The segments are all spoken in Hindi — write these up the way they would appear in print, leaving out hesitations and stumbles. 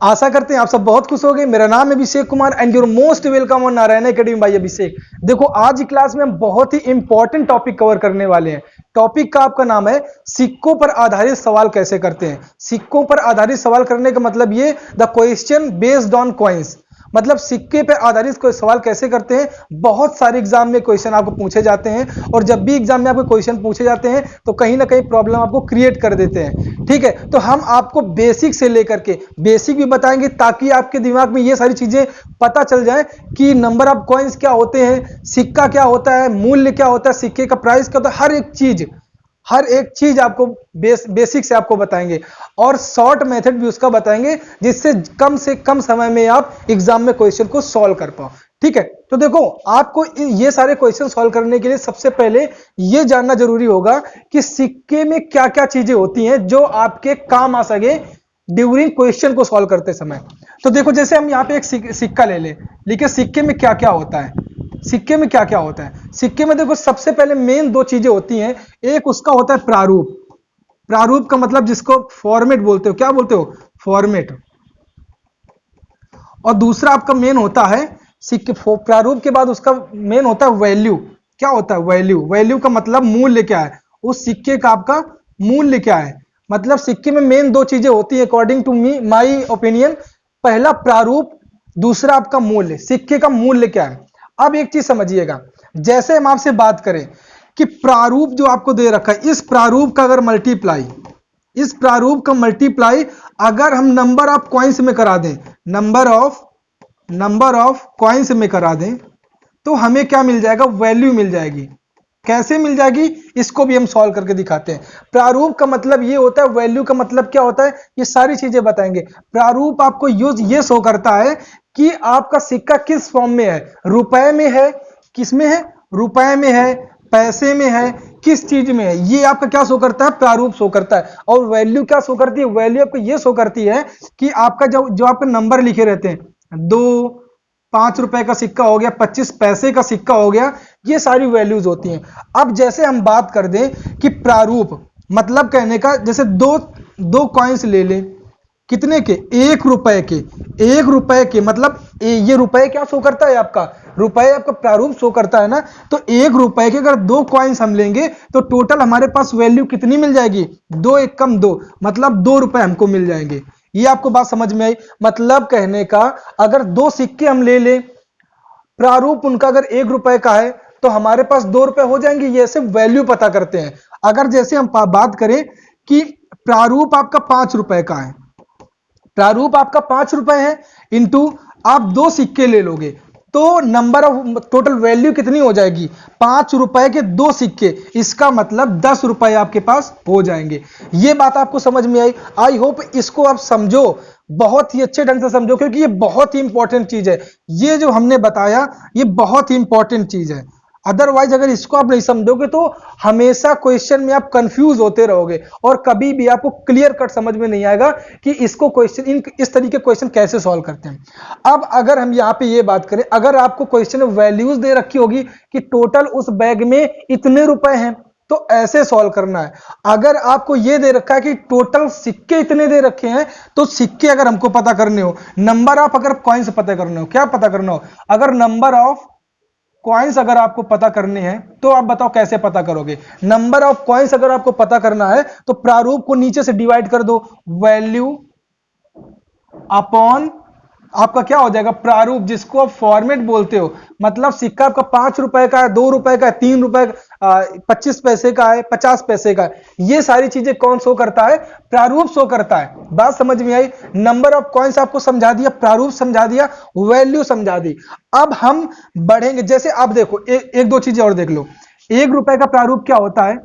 आशा करते हैं आप सब बहुत खुश हो गए। मेरा नाम है Abhishek Kumar and your most welcome on Narayan academy by Abhishek. देखो आज की क्लास में हम बहुत ही इंपॉर्टेंट टॉपिक कवर करने वाले हैं। टॉपिक का आपका नाम है सिक्कों पर आधारित सवाल कैसे करते हैं। सिक्कों पर आधारित सवाल करने का मतलब ये the question based on coins, मतलब सिक्के पे आधारित कोई सवाल कैसे करते हैं। बहुत सारे एग्जाम में क्वेश्चन आपको पूछे जाते हैं और जब भी एग्जाम में आपको क्वेश्चन पूछे जाते हैं तो कहीं ना कहीं प्रॉब्लम आपको क्रिएट कर देते हैं। ठीक है, तो हम आपको बेसिक से लेकर के बेसिक भी बताएंगे ताकि आपके दिमाग में ये सारी चीजें पता चल जाए कि नंबर ऑफ कॉइन्स क्या होते हैं, सिक्का क्या होता है, मूल्य क्या होता है, सिक्के का प्राइस क्या होता है, हर एक चीज आपको बेसिक से आपको बताएंगे और शॉर्ट मेथड भी उसका बताएंगे जिससे कम समय में आप एग्जाम में क्वेश्चन को सॉल्व कर पाओ। ठीक है, तो देखो आपको ये सारे क्वेश्चन सॉल्व करने के लिए सबसे पहले ये जानना जरूरी होगा कि सिक्के में क्या क्या चीजें होती हैं जो आपके काम आ सके ड्यूरिंग क्वेश्चन को सॉल्व करते समय। तो देखो जैसे हम यहाँ पे एक सिक्का ले लें, लिखिए सिक्के में क्या क्या होता है। सिक्के में क्या क्या होता है, सिक्के में देखो सबसे पहले मेन दो चीजें होती हैं। एक उसका होता है प्रारूप। प्रारूप का मतलब जिसको फॉर्मेट बोलते हो, क्या बोलते हो, फॉर्मेट। और दूसरा आपका मेन होता है सिक्के। प्रारूप के बाद उसका मेन होता है वैल्यू। क्या होता है वैल्यू। वैल्यू का मतलब मूल्य क्या है, उस सिक्के का आपका मूल्य क्या है। मतलब सिक्के में मेन दो चीजें होती है according to me my opinion. पहला प्रारूप, दूसरा आपका मूल्य। सिक्के का मूल्य क्या है। अब एक चीज समझिएगा, जैसे हम आपसे बात करें कि प्रारूप जो आपको दे रखा है, इस प्रारूप का अगर मल्टीप्लाई, इस प्रारूप का मल्टीप्लाई अगर हम नंबर ऑफ कॉइन्स में करा दें, नंबर ऑफ कॉइन्स में करा दें तो हमें क्या मिल जाएगा, वैल्यू मिल जाएगी। कैसे मिल जाएगी, इसको भी हम सॉल्व करके दिखाते हैं। प्रारूप का मतलब ये होता है, वैल्यू का मतलब क्या होता है, ये सारी चीजें बताएंगे। प्रारूप आपको यूज ये शो करता है कि आपका सिक्का किस फॉर्म में है, रुपए में है, किस में है, रुपए में है, पैसे में है, किस चीज में है, ये आपका क्या शो करता है, प्रारूप शो करता है। और वैल्यू क्या शो करती है, वैल्यू आपको ये शो करती है कि आपका जो आपके नंबर लिखे रहते हैं, 2, 5 रुपए का सिक्का हो गया, 25 पैसे का सिक्का हो गया, ये सारी वैल्यूज होती हैं। अब जैसे हम बात कर दें कि प्रारूप मतलब कहने का, जैसे दो कॉइन्स ले लें, कितने के, 1 रुपए के। 1 रुपए के मतलब ये रुपए क्या शो करता है, आपका रुपए आपका प्रारूप शो करता है ना। तो 1 रुपए के अगर 2 कॉइन्स हम लेंगे तो टोटल हमारे पास वैल्यू कितनी मिल जाएगी, 2 1 कम 2, मतलब 2 रुपए हमको मिल जाएंगे। ये आपको बात समझ में आई। मतलब कहने का अगर 2 सिक्के हम ले लें, प्रारूप उनका अगर 1 रुपए का है तो हमारे पास 2 रुपए हो जाएंगे। ये ऐसे वैल्यू पता करते हैं। अगर जैसे हम बात करें कि प्रारूप आपका 5 रुपए का है, प्रारूप आपका 5 रुपए है, इंटू आप 2 सिक्के ले लोगे तो नंबर ऑफ टोटल वैल्यू कितनी हो जाएगी, 5 रुपए के 2 सिक्के, इसका मतलब 10 रुपए आपके पास हो जाएंगे। ये बात आपको समझ में आई। आई होप इसको आप समझो, बहुत ही अच्छे ढंग से समझो, क्योंकि ये बहुत ही इंपॉर्टेंट चीज है। ये जो हमने बताया ये बहुत ही इंपॉर्टेंट चीज है। अदरवाइज अगर इसको आप नहीं समझोगे तो हमेशा क्वेश्चन में आप कंफ्यूज होते रहोगे और कभी भी आपको क्लियर कट समझ में नहीं आएगा कि इसको क्वेश्चन, इस तरीके क्वेश्चन कैसे सॉल्व करते हैं। अब अगर हम यहाँ पे ये बात करें, अगर आपको क्वेश्चन में वैल्यूज दे रखी होगी कि टोटल उस बैग में इतने रुपए हैं तो ऐसे सॉल्व करना है। अगर आपको ये दे रखा है कि टोटल सिक्के इतने दे रखे हैं तो सिक्के अगर हमको पता करने हो, नंबर ऑफ अगर कॉइन्स पता करने हो, क्या पता करना हो, अगर नंबर ऑफ कॉइन्स अगर आपको पता करने हैं तो आप बताओ कैसे पता करोगे। नंबर ऑफ कॉइन्स अगर आपको पता करना है तो प्रारूप को नीचे से डिवाइड कर दो, वैल्यू अपॉन आपका क्या हो जाएगा, प्रारूप, जिसको आप फॉर्मेट बोलते हो। मतलब सिक्का आपका 5 रुपए का है, 2 रुपए का है, 3 रुपए का, 25 पैसे का है, 50 पैसे का है, ये सारी चीजें कौन शो करता है, प्रारूप शो करता है। बात समझ में आई। नंबर ऑफ कॉइन्स आपको समझा दिया, प्रारूप समझा दिया, वैल्यू समझा दी। अब हम बढ़ेंगे, जैसे आप देखो एक दो चीजें और देख लो। 1 रुपए का प्रारूप क्या होता है,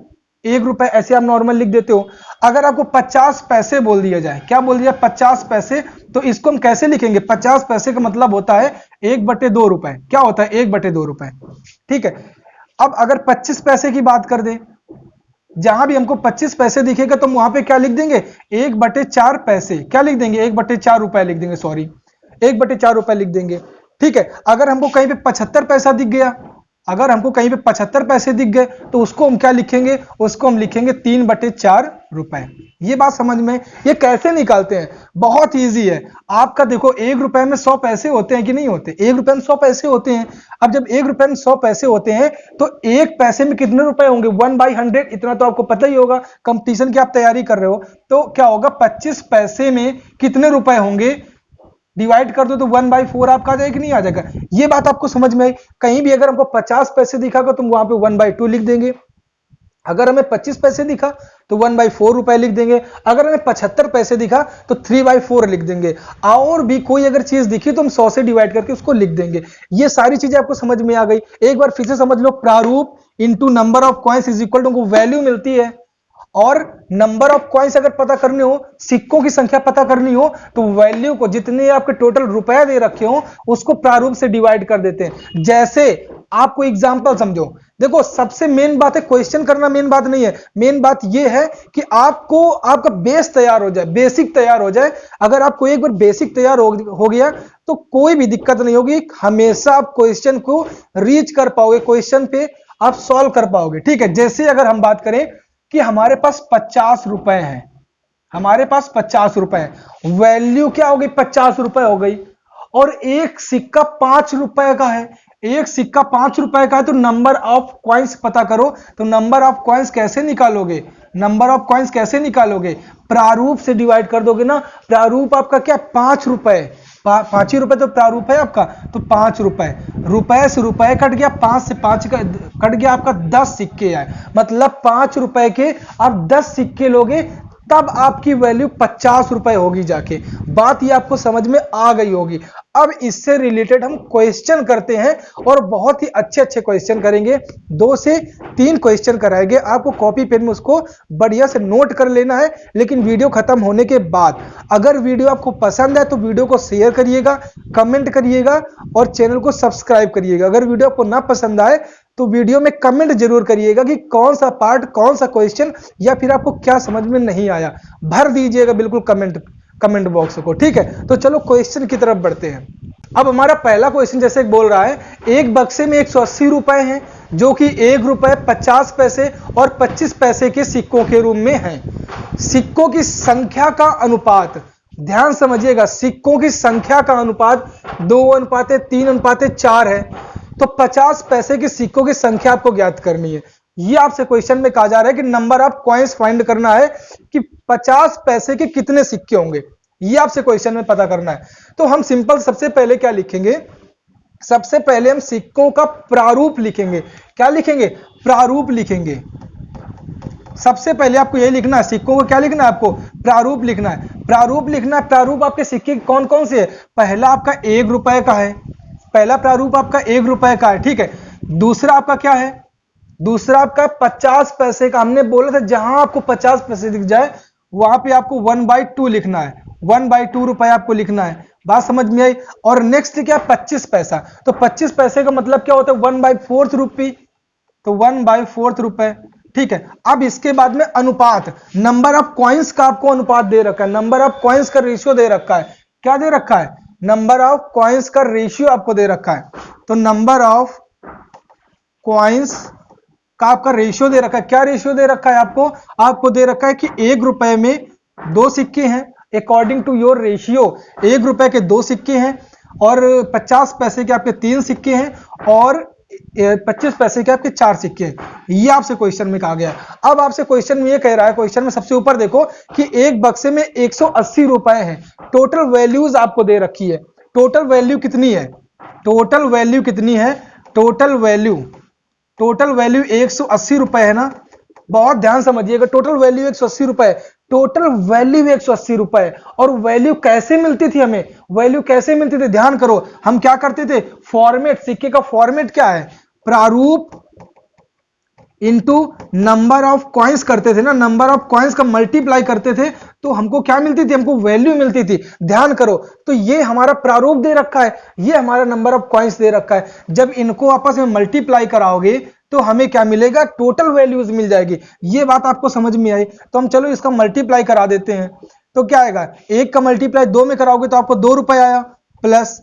1 रुपए ऐसे आप नॉर्मल लिख देते हो। अगर आपको 50 पैसे बोल दिया जाए, क्या बोल दिया, 50 पैसे, तो इसको हम कैसे लिखेंगे, 50 पैसे का मतलब होता है 1/2 रुपए। क्या होता है, 1/2 रुपए। ठीक है, अब अगर 25 पैसे की बात कर दे, जहां भी हमको 25 पैसे दिखेगा तो वहां पे क्या लिख देंगे, 1/4 पैसे, क्या लिख देंगे, 1/4 रुपए लिख देंगे, सॉरी 1/4 रुपए लिख देंगे। ठीक है, अगर हमको कहीं पे 75 पैसा दिख गया अगर हमको कहीं पे 75 पैसे दिख गए तो उसको हम क्या लिखेंगे, उसको हम लिखेंगे 3/4 रुपए। ये बात समझ में, ये कैसे निकालते हैं, बहुत इजी है। आपका देखो 1 रुपए में 100 पैसे होते हैं कि नहीं होते, 1 रुपए में 100 पैसे होते हैं। अब जब 1 रुपए में 100 पैसे होते हैं तो 1 पैसे में कितने रुपए होंगे, 1/100, इतना तो आपको पता ही होगा, कंपटीशन की आप तैयारी कर रहे हो। तो क्या होगा, 25 पैसे में कितने रुपए होंगे, डिवाइड कर दो तो 1/4 आपका आ जाएगा कि नहीं आ जाएगा। ये बात आपको समझ में आई। कहीं भी अगर हमको 50 पैसे दिखागा तो वहां पे 1/2 लिख देंगे, अगर हमें 25 पैसे दिखा तो 1/4 रुपए लिख देंगे, अगर हमें 75 पैसे दिखा तो 3/4 लिख देंगे, और भी कोई अगर चीज दिखी तो हम 100 से डिवाइड करके उसको लिख देंगे। ये सारी चीजें आपको समझ में आ गई। एक बार फिर से समझ लो, प्रारूप into number of coins is equal to value मिलती है, और नंबर ऑफ कॉइन्स अगर पता करने हो, सिक्कों की संख्या पता करनी हो, तो वैल्यू को जितने आपके टोटल रुपए दे रखे हो उसको प्रारूप से डिवाइड कर देते हैं। जैसे आपको एग्जांपल समझो, देखो सबसे मेन बात है क्वेश्चन करना, मेन बात नहीं है, मेन बात यह है कि आपको आपका बेस तैयार हो जाए, बेसिक तैयार हो जाए। अगर आपको एक बार बेसिक तैयार हो गया तो कोई भी दिक्कत नहीं होगी, हमेशा आप क्वेश्चन को रीच कर पाओगे, क्वेश्चन पे आप सॉल्व कर पाओगे। ठीक है, जैसे अगर हम बात करें कि हमारे पास 50 रुपए हैं, हमारे पास 50 रुपए है, वैल्यू क्या हो गई, 50 रुपए हो गई, और एक सिक्का 5 रुपए का है, एक सिक्का 5 रुपए का है, तो नंबर ऑफ कॉइन्स पता करो। तो नंबर ऑफ कॉइन्स कैसे निकालोगे, नंबर ऑफ कॉइन्स कैसे निकालोगे, प्रारूप से डिवाइड कर दोगे ना। प्रारूप आपका क्या, 5 रुपए, 5 ही रुपए तो प्रारूप है आपका, तो 5 रुपए, रुपए से रुपए कट गया, 5 से 5 कट गया, आपका 10 सिक्के आए, मतलब 5 रुपए के आप 10 सिक्के लोगे तब आपकी वैल्यू 50 रुपए होगी जाके। बात ये आपको समझ में आ गई होगी। अब इससे रिलेटेड हम क्वेश्चन करते हैं, और बहुत ही अच्छे अच्छे क्वेश्चन करेंगे, 2 से 3 क्वेश्चन कराएंगे, आपको कॉपी पेन में उसको बढ़िया से नोट कर लेना है। लेकिन वीडियो खत्म होने के बाद अगर वीडियो आपको पसंद है तो वीडियो को शेयर करिएगा, कमेंट करिएगा और चैनल को सब्सक्राइब करिएगा। अगर वीडियो आपको ना पसंद आए तो वीडियो में कमेंट जरूर करिएगा कि कौन सा पार्ट, कौन सा क्वेश्चन, या फिर आपको क्या समझ में नहीं आया, भर दीजिएगा बिल्कुल कमेंट बॉक्स को। ठीक है, तो चलो क्वेश्चन की तरफ बढ़ते हैं। अब हमारा पहला क्वेश्चन जैसे बोल रहा है, एक बक्से में 180 रुपए हैं जो कि 1 रुपए 50 पैसे और 25 पैसे के सिक्कों के रूप में हैं। सिक्कों की संख्या का अनुपात, ध्यान समझिएगा, सिक्कों की संख्या का अनुपात 2:3:4 है। तो 50 पैसे के सिक्कों की संख्या आपको ज्ञात करनी है। ये आपसे क्वेश्चन में कहा जा रहा है कि नंबर ऑफ कॉइन्स फाइंड करना है कि 50 पैसे के कितने सिक्के होंगे, ये आपसे क्वेश्चन में पता करना है। तो हम सिंपल सबसे पहले क्या लिखेंगे, सबसे पहले हम सिक्कों का प्रारूप लिखेंगे। क्या लिखेंगे, प्रारूप लिखेंगे। सबसे पहले आपको यही लिखना है, सिक्कों को क्या लिखना है, आपको प्रारूप लिखना है। प्रारूप लिखना है, प्रारूप आपके सिक्के कौन कौन से है, पहला आपका 1 रुपए का है, पहला प्रारूप आपका 1 रुपए का है। ठीक है, दूसरा आपका क्या है, दूसरा आपका 50 पैसे का। हमने बोला था जहां आपको 50 पैसे दिख जाए वहां पे आपको 1/2 लिखना है, 1/2 रुपए आपको लिखना है। बात समझ में आई। और नेक्स्ट क्या, 25 पैसा। तो 25 पैसे का मतलब क्या होता है, 1/4 रुपी, तो 1/4 रुपए। ठीक है, अब इसके बाद में अनुपात, नंबर ऑफ कॉइन्स का आपको अनुपात दे रखा है, नंबर ऑफ कॉइन्स का रेशियो दे रखा है। क्या दे रखा है, नंबर ऑफ कॉइन्स का रेशियो आपको दे रखा है। तो नंबर ऑफ कॉइन्स का आपका रेशियो दे रखा है। क्या रेशियो दे रखा है आपको, आपको दे रखा है कि 1 रुपए में 2 सिक्के हैं, अकॉर्डिंग टू योर रेशियो 1 रुपए के 2 सिक्के हैं, और 50 पैसे के आपके 3 सिक्के हैं, और 25 पैसे के आपके 4 सिक्के हैं। ये आपसे क्वेश्चन में कहा गया। अब आपसे क्वेश्चन में ये कह रहा है, क्वेश्चन में सबसे ऊपर देखो कि एक बक्से में 180 रुपए हैं, टोटल वैल्यूज आपको दे रखी है। टोटल वैल्यू कितनी है, टोटल वैल्यू कितनी है, टोटल वैल्यू 180 रुपए है ना। बहुत ध्यान समझिएगा, टोटल वैल्यू 180 रुपए है, टोटल वैल्यू 180 रुपए है। और वैल्यू कैसे मिलती थी हमें, वैल्यू कैसे मिलती थी, ध्यान करो, हम क्या करते थे, फॉर्मेट, सिक्के का फॉर्मेट क्या है, प्रारूप इनटू नंबर ऑफ कॉइन्स करते थे ना, नंबर ऑफ कॉइन्स का मल्टीप्लाई करते थे तो हमको क्या मिलती थी, हमको वैल्यू मिलती थी। ध्यान करो, तो ये हमारा प्रारूप दे रखा है, ये हमारा नंबर ऑफ कॉइन्स दे रखा है। जब इनको आपस में मल्टीप्लाई कराओगे तो हमें क्या मिलेगा, टोटल वैल्यूज मिल जाएगी। ये बात आपको समझ में आई। तो हम चलो इसका मल्टीप्लाई करा देते हैं। तो क्या आएगा, 1 का मल्टीप्लाई 2 में कराओगे तो आपको 2 रुपए आया, प्लस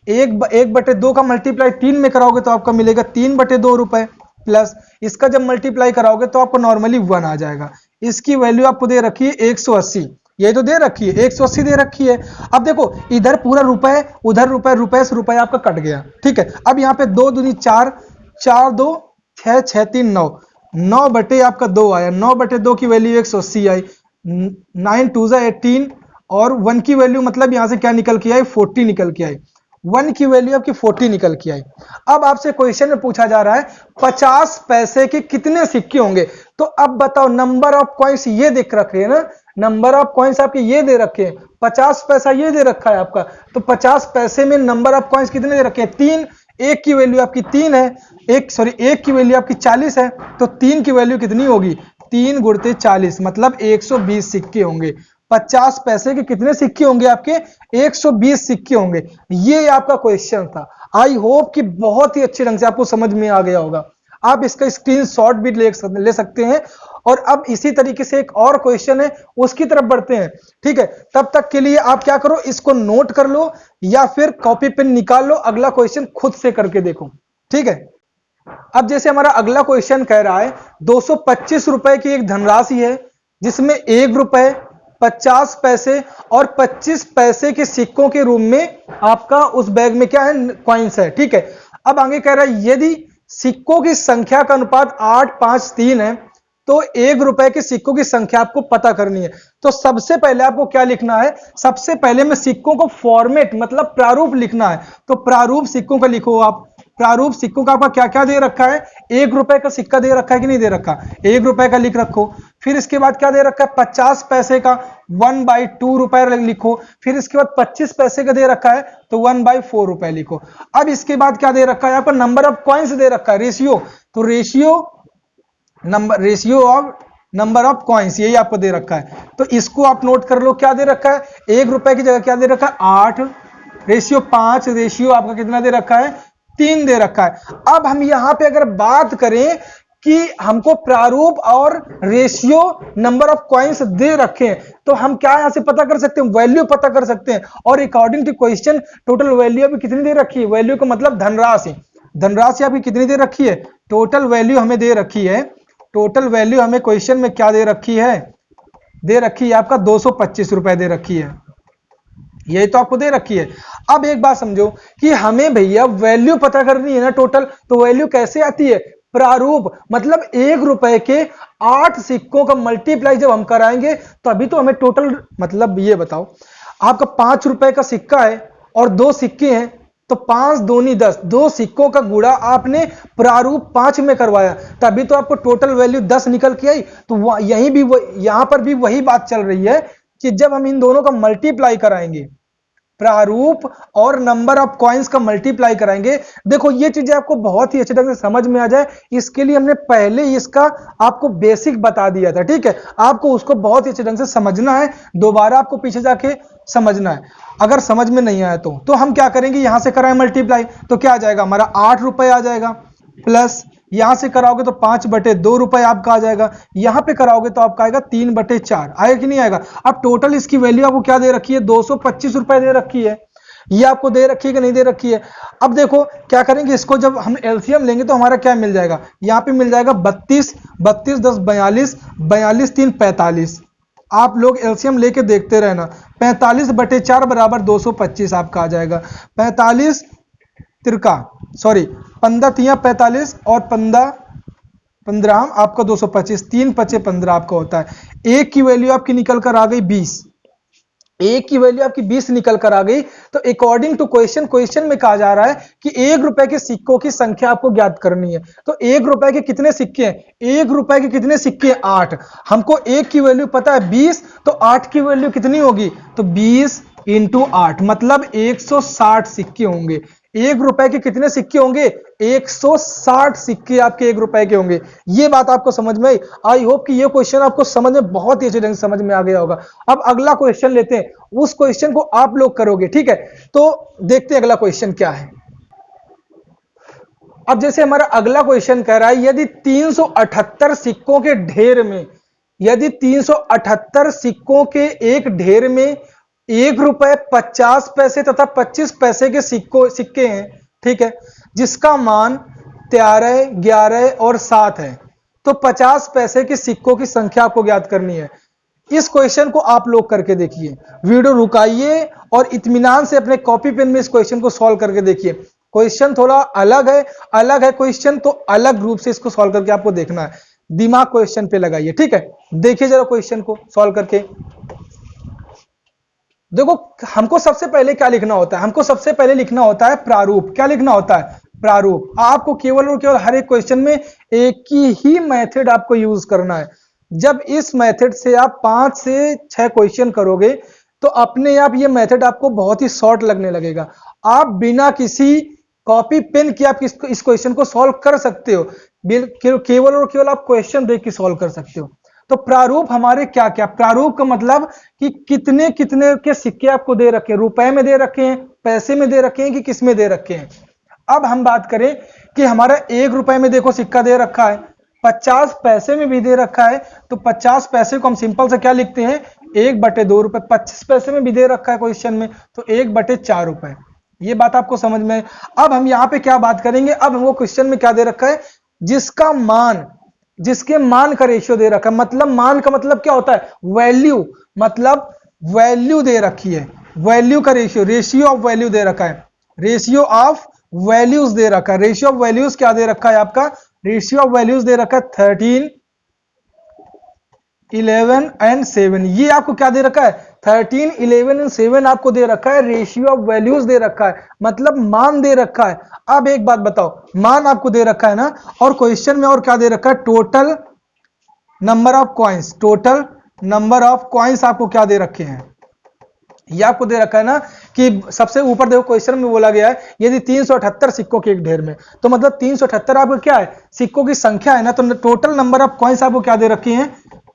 एक बटे दो का मल्टीप्लाई 3 में कराओगे तो आपका मिलेगा 3/2 रुपए, प्लस इसका जब मल्टीप्लाई कराओगे तो आपको नॉर्मली 1 आ जाएगा। इसकी वैल्यू आपको दे रखी है 180, ये तो दे रखी है 180 दे रखी है। अब देखो इधर पूरा रुपए, उधर रुपए, रुपए से रुपए आपका कट गया, ठीक है। अब यहाँ पे 2 दूनी 4, 4 2 6, 6 3 9, 9 बटे आपका 2 आया, 9 बटे 2 की वैल्यू 180 आई, 9 2 18 और 1 की वैल्यू मतलब यहां से क्या निकल के आई, 40 निकल के आई, 1 की वैल्यू आपकी 40 निकल के आई। अब आपसे क्वेश्चन में पूछा जा रहा है 50 पैसे के कितने सिक्के होंगे। तो अब बताओ नंबर ऑफ कॉइन्स ये देख रखे है ना, नंबर ऑफ कॉइन्स आपके ये दे रखे हैं, 50 पैसा ये दे रखा है आपका, तो 50 पैसे में नंबर ऑफ कॉइन्स कितने दे रखे हैं, 3। एक की वैल्यू आपकी 3 है, एक की वैल्यू आपकी 40 है, तो 3 की वैल्यू कितनी होगी, 3 गुणते 40 मतलब 120 सिक्के होंगे। 50 पैसे के कितने सिक्के होंगे आपके, 120 सिक्के होंगे। ये आपका क्वेश्चन था। आई होप कि बहुत ही अच्छे ढंग से आपको समझ में आ गया होगा। आप इसका स्क्रीनशॉट भी ले सकते हैं। और अब इसी तरीके से एक और क्वेश्चन है, उसकी तरफ बढ़ते हैं, ठीक है। तब तक के लिए आप क्या करो, इसको नोट कर लो या फिर कॉपी पेन निकाल लो, अगला क्वेश्चन खुद से करके देखो, ठीक है। अब जैसे हमारा अगला क्वेश्चन कह रहा है 225 रुपए की एक धनराशि है जिसमें 1 रुपए, 50 पैसे और 25 पैसे के सिक्कों के रूप में आपका उस बैग में क्या है, कॉइन्स है, ठीक है। अब आगे कह रहा है यदि सिक्कों की संख्या का अनुपात 8 5 3 है तो 1 रुपए के सिक्कों की संख्या आपको पता करनी है। तो सबसे पहले आपको क्या लिखना है, सबसे पहले में सिक्कों को फॉर्मेट मतलब प्रारूप लिखना है। तो प्रारूप सिक्कों का लिखो आप। प्रारूप सिक्कों का आपका क्या क्या दे रखा है, 1 रुपए का सिक्का दे रखा है कि नहीं दे रखा, 1 रुपए का लिख रखो। फिर इसके बाद क्या दे रखा है, 50 पैसे का 1/2 रुपए लिखो। फिर इसके बाद 25 पैसे का दे रखा है तो 1/4 रुपए लिखो। अब इसके बाद क्या दे रखा है, आपका नंबर ऑफ कॉइन्स दे रखा है, रेशियो। तो ratio of number of coins यही आपको दे रखा है। तो इसको आप नोट कर लो, क्या दे रखा है, 1 रुपए की जगह क्या दे रखा है, 8, रेशियो 5, रेशियो आपका कितना दे रखा है, 3 दे रखा है। अब हम यहां पे अगर बात करें कि हमको प्रारूप और रेशियो नंबर ऑफ कॉइन्स दे रखे हैं तो हम क्या यहां से पता कर सकते हैं, वैल्यू पता कर सकते हैं। और according to question total value अभी कितनी दे रखी है, वैल्यू का मतलब धनराशि, धनराशि आपकी कितनी दे रखी है, टोटल वैल्यू हमें दे रखी है। टोटल वैल्यू हमें क्वेश्चन में क्या दे रखी है, दे रखी है आपका 225 रुपए दे रखी है, यही तो आपको दे रखी है। अब एक बात समझो कि हमें भैया वैल्यू पता करनी है ना टोटल, तो वैल्यू कैसे आती है, प्रारूप मतलब 1 रुपए के 8 सिक्कों का मल्टीप्लाई जब हम कराएंगे तो अभी तो हमें टोटल मतलब ये बताओ आपका 5 रुपए का सिक्का है और 2 सिक्के हैं तो 5 दूनी 10, 2 सिक्कों का गुणा आपने प्रारूप 5 में करवाया तभी तो आपको टोटल वैल्यू 10 निकल के आई। तो यहीं भी यहां पर भी वही बात चल रही है कि जब हम इन दोनों का मल्टीप्लाई कराएंगे, प्रारूप और नंबर ऑफ कॉइन्स का मल्टीप्लाई कराएंगे, देखो ये चीजें आपको बहुत ही अच्छे ढंग से समझ में आ जाए इसके लिए हमने पहले ही इसका आपको बेसिक बता दिया था, ठीक है। आपको उसको बहुत ही अच्छे ढंग से समझना है, दोबारा आपको पीछे जाके समझना है। अगर समझ में नहीं आया तो हम क्या करेंगे, यहां से कराएं मल्टीप्लाई तो क्या आ जाएगा हमारा 8 रुपए आ जाएगा, प्लस यहां से कराओगे तो 5/2 रुपए आपका आ जाएगा, यहां पे कराओगे तो आपका आएगा 3/4, आएगा कि नहीं आएगा। अब टोटल इसकी वैल्यू आपको क्या दे रखी है, 225 रुपए दे रखी है, ये आपको दे रखी है कि नहीं दे रखी है। अब देखो क्या करेंगे, इसको जब हम एलसीएम लेंगे तो हमारा क्या मिल जाएगा, यहाँ पे मिल जाएगा 32, 32 10 42, 42 3 45। आप लोग एलसीएम लेके देखते रहना, 45/4 बराबर 225 आपका आ जाएगा। 45 तिरका 15 तिया 45 और 15 आपका 225, 3 5 15 आपका होता है। एक की वैल्यू आपकी निकल कर आ गई 20, एक की वैल्यू आपकी 20 निकल कर आ गई। तो अकॉर्डिंग टू क्वेश्चन में कहा जा रहा है कि 1 रुपए के सिक्कों की संख्या आपको ज्ञात करनी है। तो 1 रुपए के कितने सिक्के हैं, 1 रुपए के कितने सिक्के हैं, 8। हमको 1 की वैल्यू पता है 20, तो 8 की वैल्यू कितनी होगी, तो 20 × 8 मतलब 160 सिक्के होंगे। 1 रुपए के कितने सिक्के होंगे, 160 सिक्के आपके 1 रुपए के होंगे। ये बात आपको समझ में आई। आई होप कि ये क्वेश्चन आपको समझ में बहुत ही अच्छे ढंग से समझ में आ गया होगा। अब अगला क्वेश्चन लेते हैं, उस क्वेश्चन को आप लोग करोगे, ठीक है। तो देखते हैं अगला क्वेश्चन क्या है। अब जैसे हमारा अगला क्वेश्चन कह रहा है यदि 378 सिक्कों के ढेर में, यदि 378 सिक्कों के एक ढेर में ₹1, 50 पैसे तथा 25 पैसे के सिक्के हैं, ठीक है, जिसका मान 13, 11 और 7 है। तो 50 पैसे के सिक्कों की संख्या आपको ज्ञात करनी है। इस क्वेश्चन को आप लोग करके देखिए, वीडियो रुकाइए और इत्मीनान से अपने कॉपी पेन में इस क्वेश्चन को सॉल्व करके देखिए। क्वेश्चन थोड़ा अलग है क्वेश्चन, तो अलग रूप से इसको सॉल्व करके आपको देखना है। दिमाग क्वेश्चन पे लगाइए, ठीक है। देखिए जरा क्वेश्चन को सॉल्व करके। देखो हमको सबसे पहले क्या लिखना होता है, हमको सबसे पहले लिखना होता है प्रारूप। क्या लिखना होता है? प्रारूप। आपको केवल और केवल हर एक क्वेश्चन में एक ही मेथड आपको यूज करना है। जब इस मेथड से आप 5 से 6 क्वेश्चन करोगे तो अपने आप ये मेथड आपको बहुत ही शॉर्ट लगने लगेगा। आप बिना किसी कॉपी पेन के आप इस क्वेश्चन को सॉल्व कर सकते हो। केवल और केवल आप क्वेश्चन देख के सॉल्व कर सकते हो। तो प्रारूप हमारे क्या क्या, प्रारूप का मतलब कि कितने कितने के सिक्के आपको दे रखे हैं, रुपए में दे रखे हैं, पैसे में दे रखे हैं कि किस में दे रखे हैं। अब हम बात करें कि हमारा ₹1 में देखो सिक्का दे रखा है, 50 पैसे में भी दे रखा है, तो 50 पैसे को हम सिंपल से क्या लिखते हैं, ₹1/2। 25 पैसे में भी दे रखा है क्वेश्चन में, तो ₹1/4। ये बात आपको समझ में। अब हम यहां पे क्या बात करेंगे, अब हमको क्वेश्चन में क्या दे रखा है, जिसके मान का रेशियो दे रखा है। मतलब मान का मतलब क्या होता है, वैल्यू, मतलब वैल्यू दे रखी है, वैल्यू का रेशियो ऑफ वैल्यू दे रखा है, रेशियो ऑफ वैल्यूज दे रखा है। रेशियो ऑफ वैल्यूज क्या दे रखा है आपका, रेशियो ऑफ वैल्यूज दे रखा है 13, 11 एंड 7। ये आपको क्या दे रखा है, 13, 11 एंड 7 आपको दे रखा है, रेशियो ऑफ वैल्यूज दे रखा है, मतलब मान दे रखा है। अब एक बात बताओ, मान आपको दे रखा है ना, और क्वेश्चन में और क्या दे रखा है, total number of coins, total number of coins आपको क्या दे रखे हैं, ये आपको दे रखा है ना, कि सबसे ऊपर देखो क्वेश्चन में बोला गया है यदि 378 सिक्कों के एक ढेर में, तो मतलब 378 आपको क्या है, सिक्कों की संख्या है ना, तो टोटल नंबर ऑफ कॉइन्स आपको क्या दे रखी हैं,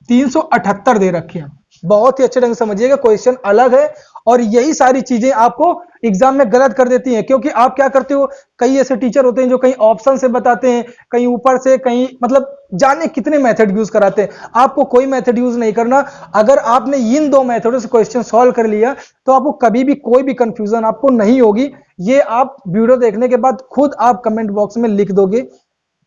378 दे रखी हैं। बहुत ही अच्छे ढंग से समझिएगा, क्वेश्चन अलग है और यही सारी चीजें आपको एग्जाम में गलत कर देती हैं। क्योंकि आप क्या करते हो, कई ऐसे टीचर होते हैं जो कहीं ऑप्शन से बताते हैं, कहीं ऊपर से, कहीं मतलब जाने कितने मेथड यूज कराते हैं। आपको कोई मेथड यूज नहीं करना। अगर आपने इन 2 मेथडों से क्वेश्चन सॉल्व कर लिया तो आपको कभी भी कोई भी कंफ्यूजन आपको नहीं होगी। ये आप वीडियो देखने के बाद खुद आप कमेंट बॉक्स में लिख दोगे।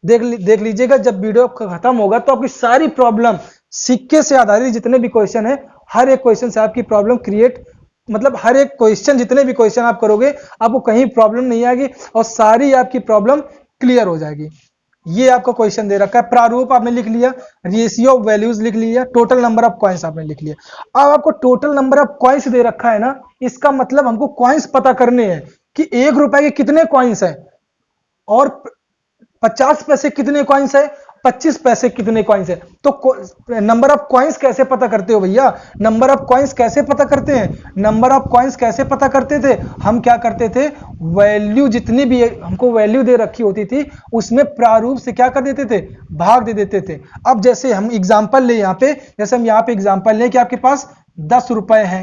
देख लीजिएगा, जब वीडियो खत्म होगा तो आपकी सारी प्रॉब्लम, सिक्के से आधारित जितने भी क्वेश्चन है, हर एक क्वेश्चन से आपकी प्रॉब्लम क्रिएट, मतलब हर एक क्वेश्चन, जितने भी क्वेश्चन आप करोगे आपको कहीं प्रॉब्लम नहीं आएगी और सारी आपकी प्रॉब्लम क्लियर हो जाएगी। ये आपका क्वेश्चन दे रखा है, प्रारूप आपने लिख लिया, रेशियो ऑफ वैल्यूज लिख लिया, टोटल नंबर ऑफ कॉइन्स आपने लिख लिया। अब आपको टोटल नंबर ऑफ कॉइन्स दे रखा है ना, इसका मतलब हमको कॉइन्स पता करने हैं कि ₹1 के कितने कॉइन्स है, और 50 पैसे कितने कॉइन्स है, 25 पैसे कितने कॉइन्स है। तो नंबर ऑफ कॉइन्स कैसे पता करते हो भैया, नंबर ऑफ कॉइन्स कैसे पता करते हैं, नंबर ऑफ कॉइन्स कैसे पता करते थे, हम क्या करते थे, वैल्यू जितनी भी हमको वैल्यू दे रखी होती थी उसमें प्रारूप से क्या कर देते थे, भाग दे देते थे। अब जैसे हम एग्जांपल ले, यहाँ पे जैसे हम यहाँ पे एग्जांपल लें कि आपके पास ₹10 है,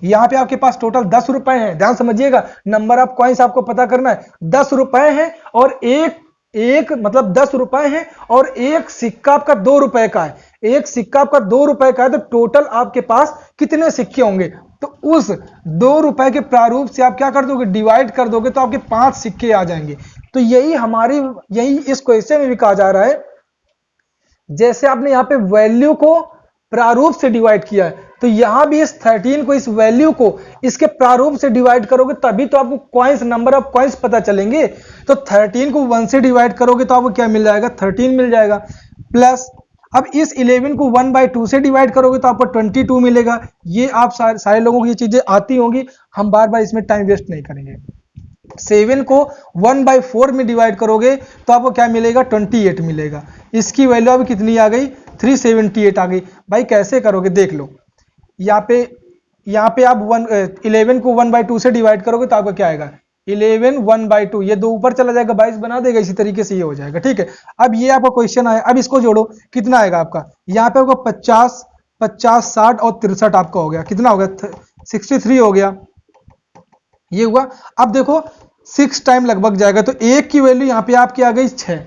यहाँ पे आपके पास टोटल ₹10 है। ध्यान समझिएगा, नंबर ऑफ कॉइन्स आपको पता करना है, ₹10 है और एक मतलब ₹10 है और एक सिक्का आपका ₹2 का है, एक सिक्का आपका ₹2 का है, तो टोटल आपके पास कितने सिक्के होंगे। तो उस ₹2 के प्रारूप से आप क्या कर दोगे, डिवाइड कर दोगे, तो आपके 5 सिक्के आ जाएंगे। तो यही इस क्वेश्चन में भी कहा जा रहा है, जैसे आपने यहाँ पे वैल्यू को प्रारूप से डिवाइड किया है, तो यहां भी इस 13 को, इस वैल्यू को इसके प्रारूप से डिवाइड करोगे तभी तो आपको कॉइन्स, नंबर ऑफ कॉइन्स पता चलेंगे। तो 13 को 1 से डिवाइड करोगे तो आपको क्या मिल जाएगा, 13 मिल जाएगा। प्लस अब इस 11 को 1/2 से डिवाइड करोगे तो आपको 22 मिलेगा। ये आप सारे लोगों को ये चीजें आती होंगी, हम बार बार इसमें टाइम वेस्ट नहीं करेंगे। 7 को 1/4 में डिवाइड करोगे तो आपको क्या मिलेगा, 28 मिलेगा। इसकी वैल्यू अभी कितनी आ गई, 378 आ गई। भाई कैसे करोगे देख लो, यहाँ पे आप 11 को 1/2 से डिवाइड करोगे तो आपका क्या आएगा, 11 1/2, ये 2 ऊपर चला जाएगा, 22 बना देगा, इसी तरीके से ये हो जाएगा। ठीक है, अब ये आपका क्वेश्चन आया, अब इसको जोड़ो, कितना आएगा आपका, यहाँ पे आपको 50, 50, 60 और 63 आपका हो गया, कितना हो गया, 63 हो गया, ये हुआ। अब देखो 6 टाइम लगभग जाएगा, तो एक की वैल्यू यहाँ पे आपकी आ गई 6,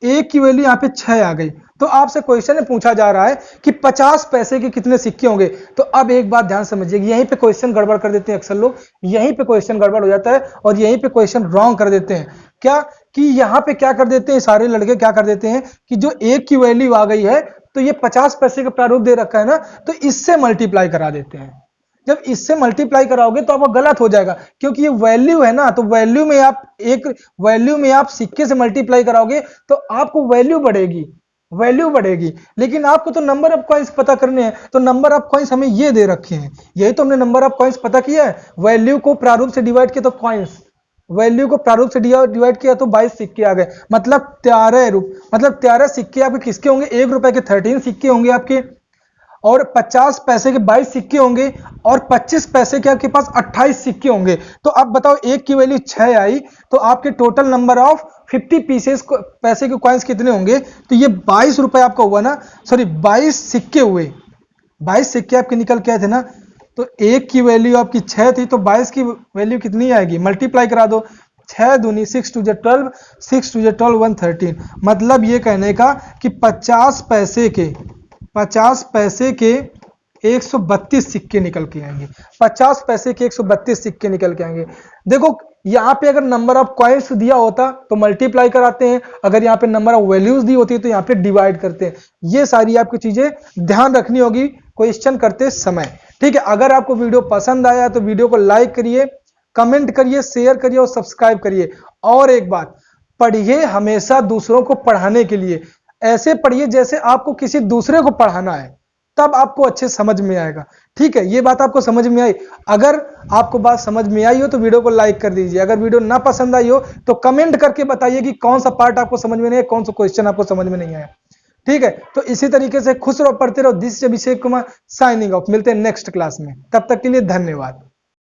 एक की वैल्यू यहाँ पे 6 आ गई, तो आपसे क्वेश्चन में पूछा जा रहा है कि 50 पैसे के कितने सिक्के होंगे। तो अब एक बात ध्यान समझिएगा, यहीं पे क्वेश्चन गड़बड़ कर देते हैं अक्सर लोग, यहीं पे क्वेश्चन गड़बड़ हो जाता है और यहीं पे क्वेश्चन रॉन्ग कर देते हैं। क्या कि यहाँ पे क्या कर देते हैं सारे लड़के, क्या कर देते हैं कि जो एक की वैल्यू आ गई है तो ये 50 पैसे का प्रारूप दे रखा है ना, तो इससे मल्टीप्लाई करा देते हैं। जब इससे मल्टीप्लाई कराओगे तो आपका गलत हो जाएगा, क्योंकि ये वैल्यू है ना, तो वैल्यू में आप सिक्के से मल्टीप्लाई कराओगे तो आपको वैल्यू बढ़ेगी। लेकिन आपको तो नंबर ऑफ कॉइंस पता करने हैं, तो नंबर ऑफ कॉइंस हमें ये दे रखे हैं, यही तो हमने नंबर ऑफ कॉइंस पता किया है। वैल्यू को प्रारूप से डिवाइड किया तो कॉइंस, वैल्यू को प्रारूप से डिवाइड किया तो 22 सिक्के आ गए, मतलब 13 सिक्के आपके किसके होंगे, 1 रुपए के 13 सिक्के होंगे आपके, और 50 पैसे के 22 सिक्के होंगे, और 25 पैसे के आपके पास 28 सिक्के होंगे। तो अब बताओ एक की वैल्यू 6 आई, तो आपके टोटल नंबर ऑफ 50 पीसेस पैसे के कॉइन्स कितने होंगे, तो ये 22 रुपए आपका हुआ ना, सॉरी 22 सिक्के हुए, 22 सिक्के आपके निकल के आए थे ना। तो एक की वैल्यू आपकी 6 थी, तो 22 की वैल्यू कितनी आएगी, मल्टीप्लाई करा दो, 6 दूनी 6 टू 12, 6 टू 12 113। मतलब ये कहने का कि 50 पैसे के 132 सिक्के निकल के आएंगे, 50 पैसे के 132 सिक्के निकल के आएंगे। देखो यहाँ पे अगर नंबर ऑफ कॉइन्स दिया होता तो मल्टीप्लाई कराते हैं, अगर यहाँ पे नंबर ऑफ वैल्यूज दी होती है तो यहाँ पे डिवाइड करते हैं। ये सारी आपकी चीजें ध्यान रखनी होगी क्वेश्चन करते समय, ठीक है। अगर आपको वीडियो पसंद आया तो वीडियो को लाइक करिए, कमेंट करिए, शेयर करिए और सब्सक्राइब करिए। और एक बात, पढ़िए हमेशा दूसरों को पढ़ाने के लिए, ऐसे पढ़िए जैसे आपको किसी दूसरे को पढ़ाना है, तब आपको अच्छे समझ में आएगा, ठीक है। ये बात आपको समझ में आई? अगर आपको बात समझ में आई हो तो वीडियो को लाइक कर दीजिए, अगर वीडियो ना पसंद आई हो तो कमेंट करके बताइए कि कौन सा पार्ट आपको समझ में नहीं आया, कौन सा क्वेश्चन आपको समझ में नहीं आया, ठीक है। तो इसी तरीके से खुश रहो, पढ़ते रहो। This is Abhishek Kumar signing off, मिलते हैं नेक्स्ट क्लास में, तब तक के लिए धन्यवाद।